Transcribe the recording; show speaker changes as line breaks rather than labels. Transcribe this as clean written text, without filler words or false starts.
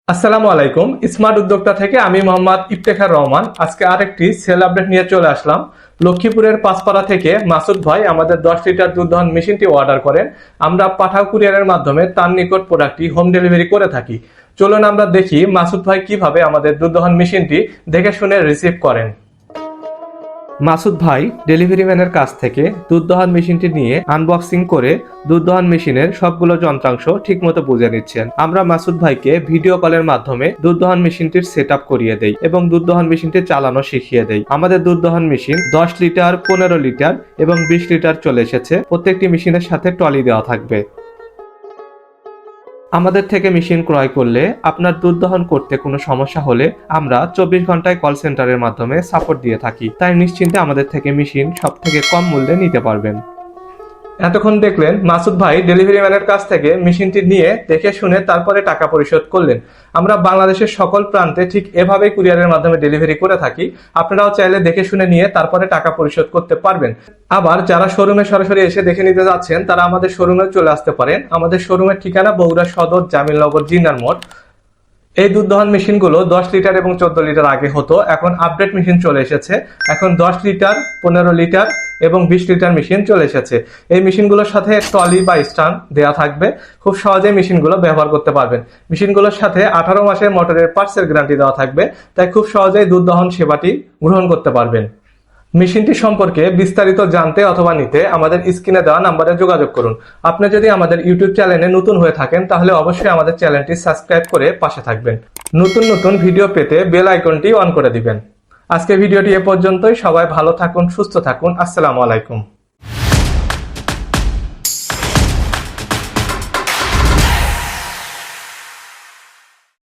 আসসালামু আলাইকুম। স্মার্ট উদ্যোক্তা থেকে আমি মোহাম্মদ ইফতেখার রহমান আজকে আরেকটি সেল আপডেট নিয়ে চলে আসলাম। লক্ষ্মীপুরের পাঁচপাড়া থেকে মাসুদ ভাই আমাদের 10 লিটার দুধ দহন মেশিনটি অর্ডার করেন। আমরা পাঠাও কুরিয়ারের মাধ্যমে তার নিকট প্রোডাক্টটি হোম ডেলিভারি করে থাকি। চলুন আমরা দেখি মাসুদ ভাই কিভাবে আমাদের দুধ দহন মেশিনটি দেখে শুনে রিসিভ করেন। মাসুদ ভাই ডেলিভারি ম্যানের কাছ থেকে দুধ দহন মেশিনটি নিয়ে আনবক্সিং করে দুধ দহন মেশিনের সবগুলো যন্ত্রাংশ ঠিকমতো বুঝে নিচ্ছেন। আমরা মাসুদ ভাইকে ভিডিও কলের মাধ্যমে দুধ দহন মেশিনটির সেটআপ করিয়ে দেই এবং দুধ দহন মেশিনটি চালানো শিখিয়ে দেই। আমাদের দুধ দহন মেশিন 10 লিটার, 15 লিটার এবং 20 লিটার চলে এসেছে। প্রত্যেকটি মেশিনের সাথে ট্রলি দেওয়া থাকবে। আমাদের থেকে মেশিন ক্রয় করলে আপনার দুধ দহন করতে কোনো সমস্যা হলে আমরা 24 ঘন্টায় কল সেন্টারের মাধ্যমে সাপোর্ট দিয়ে থাকি। তাই নিশ্চিন্তে আমাদের থেকে মেশিন সব থেকে কম মূল্যে নিতে পারবেন। এতক্ষণ দেখলেন মাসুদ ভাই ডেলিভারি ম্যানের কাছ থেকে মেশিনটি নিয়ে দেখে শুনে তারপরে টাকা পরিশোধ করলেন। আমরা বাংলাদেশের সকল প্রান্তে ঠিক এভাবেই কুরিয়ারের মাধ্যমে ডেলিভারি করে থাকি। আপনারাও চাইলে দেখে শুনে নিয়ে তারপরে টাকা পরিশোধ করতে পারবেন। আবার যারা শোরুমে সরাসরি এসে দেখে নিতে যাচ্ছেন তারা আমাদের শোরুমে চলে আসতে পারেন। আমাদের শোরুমের ঠিকানা বগুড়া সদর, জামিলনগর, জিন্নার মোড়। এই দুধ দহন মেশিনগুলো 10 লিটার এবং 14 লিটার আগে হতো, এখন আপডেট মেশিন চলে এসেছে। এখন 10 লিটার, 15 লিটার এবং 20 লিটার মেশিন চলে এসেছে। এই মেশিনগুলোর সাথে ট্রলি বা স্ট্যান্ড দেওয়া থাকবে। খুব সহজে মেশিনগুলো ব্যবহার করতে পারবেন। মেশিনগুলোর সাথে 18 মাসের মোটরের পার্টসের গ্যারান্টি দেওয়া থাকবে। তাই খুব সহজেই দুধ দহন সেবাটি গ্রহণ করতে পারবেন। মেশিনটি সম্পর্কে বিস্তারিত জানতে অথবা নিতে আমাদের স্ক্রিনে দেওয়া নাম্বারে যোগাযোগ করুন। আপনি যদি আমাদের ইউটিউব চ্যানেলে নতুন হয়ে থাকেন তাহলে অবশ্যই আমাদের চ্যানেলটি সাবস্ক্রাইব করে পাশে থাকবেন। নতুন নতুন ভিডিও পেতে বেল আইকনটি অন করে দিবেন। আজকে ভিডিওটি এ পর্যন্তই। সবাই ভালো থাকুন, সুস্থ থাকুন। আসসালামু আলাইকুম।